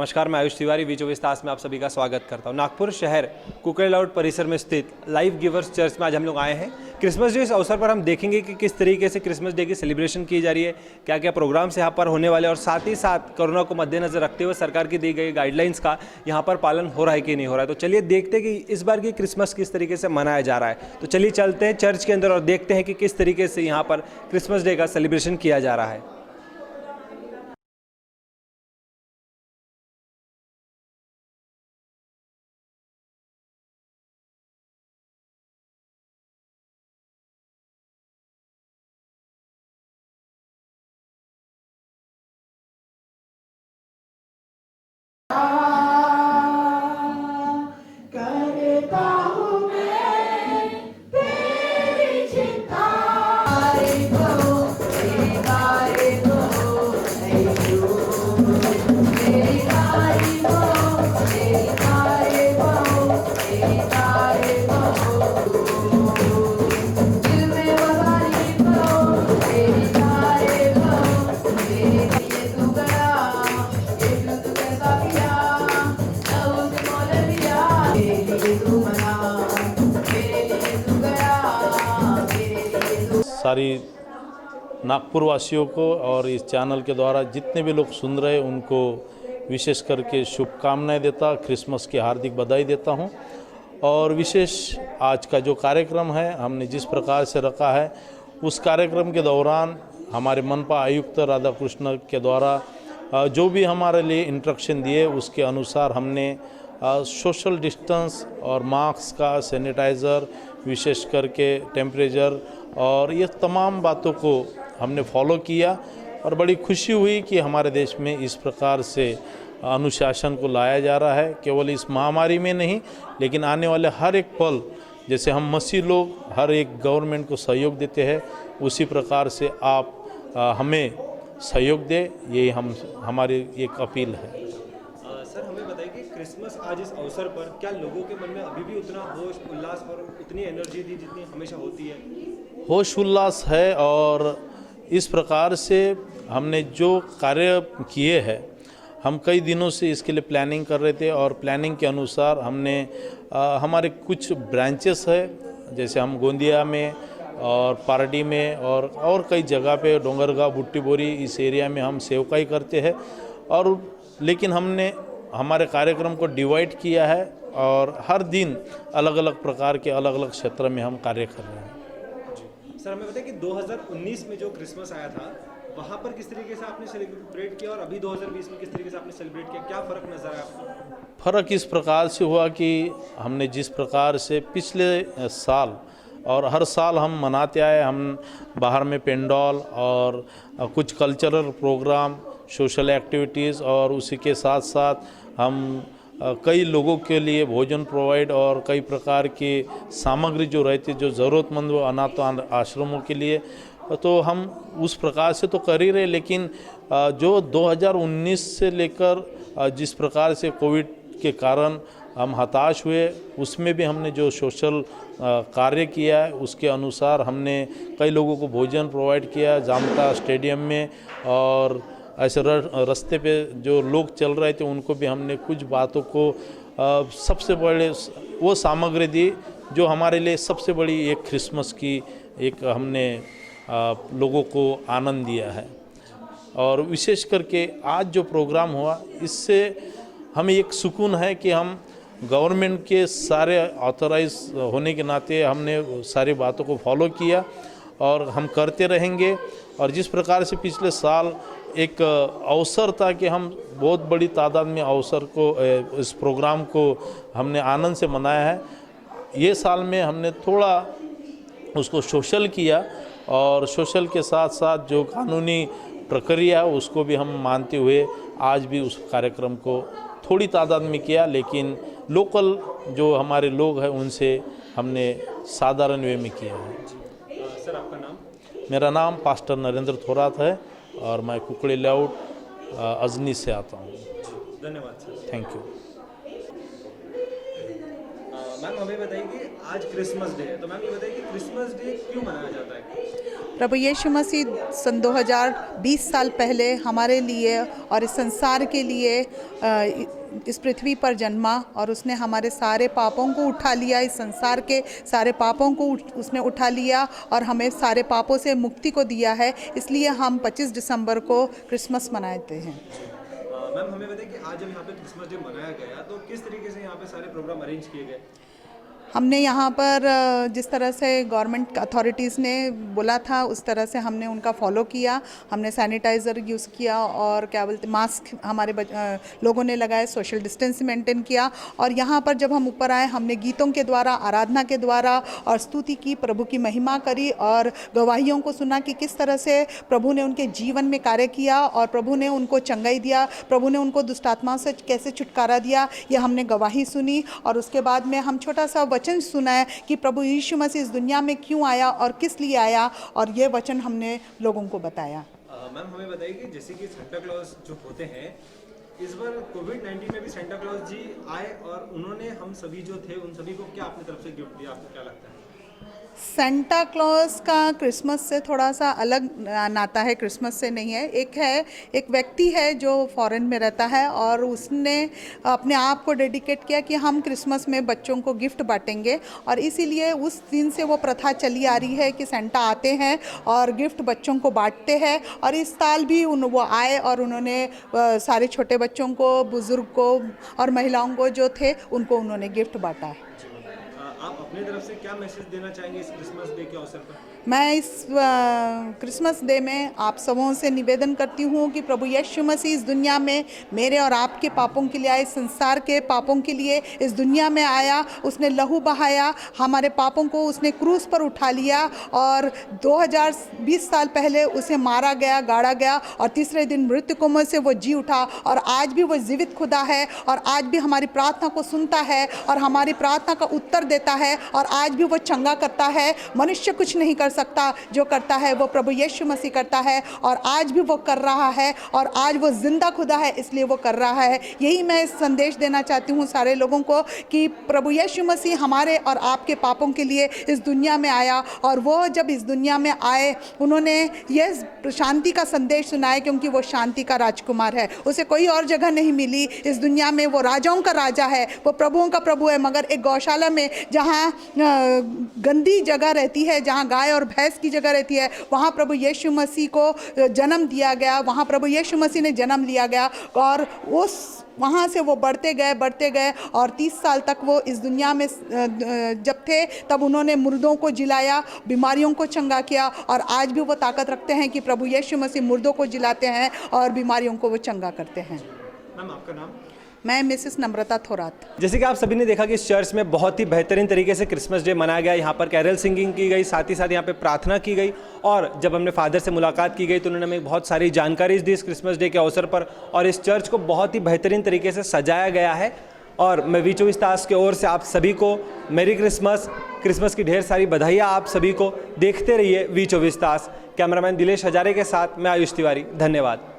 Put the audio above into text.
नमस्कार, मैं आयुष तिवारी वी 24 तास में आप सभी का स्वागत करता हूं। नागपुर शहर कुकड़े लाउड परिसर में स्थित लाइफ गिवर्स चर्च में आज हम लोग आए हैं। क्रिसमस डे इस अवसर पर हम देखेंगे कि किस तरीके से क्रिसमस डे की सेलिब्रेशन की जा रही है, क्या क्या प्रोग्राम्स यहाँ पर होने वाले, और साथ ही साथ कोरोना को मद्देनजर रखते हुए सरकार की दी गई गाइडलाइंस का यहाँ पर पालन हो रहा है कि नहीं हो रहा है। तो चलिए देखते हैं कि इस बार की क्रिसमस किस तरीके से मनाया जा रहा है। तो चलिए चलते हैं चर्च के अंदर और देखते हैं कि किस तरीके से यहाँ पर क्रिसमस डे का सेलिब्रेशन किया जा रहा है। सारी नागपुर वासियों को और इस चैनल के द्वारा जितने भी लोग सुन रहे हैं उनको विशेष करके शुभकामनाएं देता, क्रिसमस की हार्दिक बधाई देता हूं। और विशेष आज का जो कार्यक्रम है हमने जिस प्रकार से रखा है, उस कार्यक्रम के दौरान हमारे मनपा आयुक्त राधाकृष्ण के द्वारा जो भी हमारे लिए इंस्ट्रक्शन दिए उसके अनुसार हमने सोशल डिस्टेंस और मास्क का, सैनिटाइज़र, विशेष करके टेम्परेचर और ये तमाम बातों को हमने फॉलो किया। और बड़ी खुशी हुई कि हमारे देश में इस प्रकार से अनुशासन को लाया जा रहा है, केवल इस महामारी में नहीं लेकिन आने वाले हर एक पल, जैसे हम मसीह लोग हर एक गवर्नमेंट को सहयोग देते हैं, उसी प्रकार से आप हमें सहयोग दें, यही हमारी एक अपील है। सर, हमें बताइए कि क्रिसमस आज इस अवसर पर क्या लोगों के मन में अभी भी उतना होश उल्लास और उतनी एनर्जी थी जितनी हमेशा होती है? होश उल्लास है, और इस प्रकार से हमने जो कार्य किए हैं, हम कई दिनों से इसके लिए प्लानिंग कर रहे थे और प्लानिंग के अनुसार हमने हमारे कुछ ब्रांचेस है, जैसे हम गोंदिया में और पारडी में और कई जगह पे डोंगरगांव, बुट्टी बोरी, इस एरिया में हम सेवकाई करते हैं। और लेकिन हमने हमारे कार्यक्रम को डिवाइड किया है और हर दिन अलग अलग प्रकार के अलग अलग क्षेत्र में हम कार्य कर रहे हैं। सर, हमें बताइए कि 2019 में जो क्रिसमस आया था वहाँ पर किस तरीके से आपने सेलिब्रेट किया और अभी 2020 में किस तरीके से आपने सेलिब्रेट किया, क्या फ़र्क नज़र आया आपको? फ़र्क इस प्रकार से हुआ कि हमने जिस प्रकार से पिछले साल और हर साल हम मनाते आए, हम बाहर में पेंडॉल और कुछ कल्चरल प्रोग्राम, सोशल एक्टिविटीज़ और उसी के साथ साथ हम कई लोगों के लिए भोजन प्रोवाइड और कई प्रकार की सामग्री जो रहती जो ज़रूरतमंद वो अनाथ आश्रमों के लिए, तो हम उस प्रकार से तो कर ही रहे। लेकिन जो 2019 से लेकर जिस प्रकार से कोविड के कारण हम हताश हुए, उसमें भी हमने जो सोशल कार्य किया है उसके अनुसार हमने कई लोगों को भोजन प्रोवाइड किया जामता स्टेडियम में, और ऐसे रास्ते पे जो लोग चल रहे थे उनको भी हमने कुछ बातों को सबसे बड़े वो सामग्री दी जो हमारे लिए सबसे बड़ी एक क्रिसमस की एक हमने लोगों को आनंद दिया है। और विशेष करके आज जो प्रोग्राम हुआ, इससे हमें एक सुकून है कि हम गवर्नमेंट के सारे ऑथराइज होने के नाते हमने सारी बातों को फॉलो किया और हम करते रहेंगे। और जिस प्रकार से पिछले साल एक अवसर था कि हम बहुत बड़ी तादाद में अवसर को, इस प्रोग्राम को हमने आनंद से मनाया है, ये साल में हमने थोड़ा उसको सोशल किया और सोशल के साथ साथ जो कानूनी प्रक्रिया है उसको भी हम मानते हुए आज भी उस कार्यक्रम को थोड़ी तादाद में किया, लेकिन लोकल जो हमारे लोग हैं उनसे हमने साधारण वे में किया है। सर, आपका नाम? मेरा नाम पास्टर नरेंद्र थोरात है और मैं कुकड़े लाउड अजनी से आता हूँ। धन्यवाद सर। Thank you. मैम हमें बताइए कि आज क्रिसमस डे है, तो मैम ये बताइए कि क्रिसमस डे क्यों मनाया जाता है? प्रभु यीशु मसीह सन 2020 साल पहले हमारे लिए और इस संसार के लिए इस पृथ्वी पर जन्मा और उसने हमारे सारे पापों को उठा लिया, इस संसार के सारे पापों को उसने उठा लिया और हमें सारे पापों से मुक्ति को दिया है। इसलिए हम 25 दिसंबर को क्रिसमस मनाते हैं। मैम हमें बताइए कि आज जब यहाँ पे क्रिसमस डे मनाया गया तो किस तरीके से यहाँ पे सारे प्रोग्राम अरेंज किए गए? हमने यहाँ पर जिस तरह से गवर्नमेंट अथॉरिटीज़ ने बोला था उस तरह से हमने उनका फॉलो किया। हमने सैनिटाइज़र यूज़ किया और क्या बोलते मास्क हमारे लोगों ने लगाए, सोशल डिस्टेंस मेंटेन किया। और यहाँ पर जब हम ऊपर आए हमने गीतों के द्वारा, आराधना के द्वारा और स्तुति की, प्रभु की महिमा करी और गवाहियों को सुना कि किस तरह से प्रभु ने उनके जीवन में कार्य किया और प्रभु ने उनको चंगाई दिया, प्रभु ने उनको दुष्टात्मा से कैसे छुटकारा दिया, यह हमने गवाही सुनी। और उसके बाद में हम छोटा सा वचन सुना है कि प्रभु यीशु मसीह इस दुनिया में क्यों आया और किस लिए आया, और ये वचन हमने लोगों को बताया। मैम हमें बताइए कि जैसे कि सेंटा क्लॉज जो होते हैं, इस बार कोविड-19 में भी सेंटा क्लॉज जी आए और उन्होंने हम सभी जो थे उन सभी को क्या अपनी तरफ से गिफ्ट दिया, आपको क्या लगता है? सेंटा क्लॉज का क्रिसमस से थोड़ा सा अलग नाता है, क्रिसमस से नहीं है। एक व्यक्ति है जो फॉरेन में रहता है और उसने अपने आप को डेडिकेट किया कि हम क्रिसमस में बच्चों को गिफ्ट बांटेंगे, और इसीलिए उस दिन से वो प्रथा चली आ रही है कि सेंटा आते हैं और गिफ्ट बच्चों को बांटते हैं। और इस साल भी वो आए और उन्होंने सारे छोटे बच्चों को, बुज़ुर्ग को और महिलाओं को जो थे उनको उन्होंने गिफ्ट बांटा है। आप अपनी तरफ से क्या मैसेज देना चाहेंगे इस क्रिसमस डे के अवसर पर? मैं इस क्रिसमस डे में आप सबों से निवेदन करती हूँ कि प्रभु यीशु मसीह इस दुनिया में मेरे और आपके पापों के लिए आए, संसार के पापों के लिए इस दुनिया में आया। उसने लहू बहाया, हमारे पापों को उसने क्रूस पर उठा लिया और 2020 साल पहले उसे मारा गया, गाड़ा गया और तीसरे दिन मृतकों में से वो जी उठा। और आज भी वो जीवित खुदा है और आज भी हमारी प्रार्थना को सुनता है और हमारी प्रार्थना का उत्तर देता है और आज भी वो चंगा करता है। मनुष्य कुछ नहीं कर सकता, जो करता है वो प्रभु यीशु मसीह करता है और आज भी वो कर रहा है और आज वो जिंदा खुदा है, इसलिए वो कर रहा है। यही मैं संदेश देना चाहती हूँ सारे लोगों को कि प्रभु यीशु मसीह हमारे और आपके पापों के लिए इस दुनिया में आया और वो जब इस दुनिया में आए उन्होंने यह शांति का संदेश सुनाया, क्योंकि वो शांति का राजकुमार है। उसे कोई और जगह नहीं मिली इस दुनिया में। वो राजाओं का राजा है, वो प्रभुओं का प्रभु है। मगर एक गौशाला में जहाँ गंदी जगह रहती है, जहाँ गाय और भैंस की जगह रहती है, वहाँ प्रभु यीशु मसीह को जन्म दिया गया, वहाँ प्रभु यीशु मसीह ने जन्म लिया गया और उस वहाँ से वो बढ़ते गए और 30 साल तक वो इस दुनिया में जब थे तब उन्होंने मुर्दों को जिलाया, बीमारियों को चंगा किया और आज भी वो ताकत रखते हैं कि प्रभु यीशु मसीह मुर्दों को जिलाते हैं और बीमारियों को वो चंगा करते हैं। मैम आपका नाम? मैं मिसेस नम्रता थोरात। जैसे कि आप सभी ने देखा कि इस चर्च में बहुत ही बेहतरीन तरीके से क्रिसमस डे मनाया गया। यहाँ पर कैरल सिंगिंग की गई, साथ ही साथ यहाँ पे प्रार्थना की गई और जब हमने फादर से मुलाकात की गई तो उन्होंने हमें बहुत सारी जानकारी दी इस क्रिसमस डे के अवसर पर। और इस चर्च को बहुत ही बेहतरीन तरीके से सजाया गया है। और मैं वी24 तास की ओर से आप सभी को मेरी क्रिसमस की ढेर सारी बधाइयाँ आप सभी को। देखते रहिए वी24 तास। कैमरामैन दिलेश हजारे के साथ मैं आयुष तिवारी, धन्यवाद।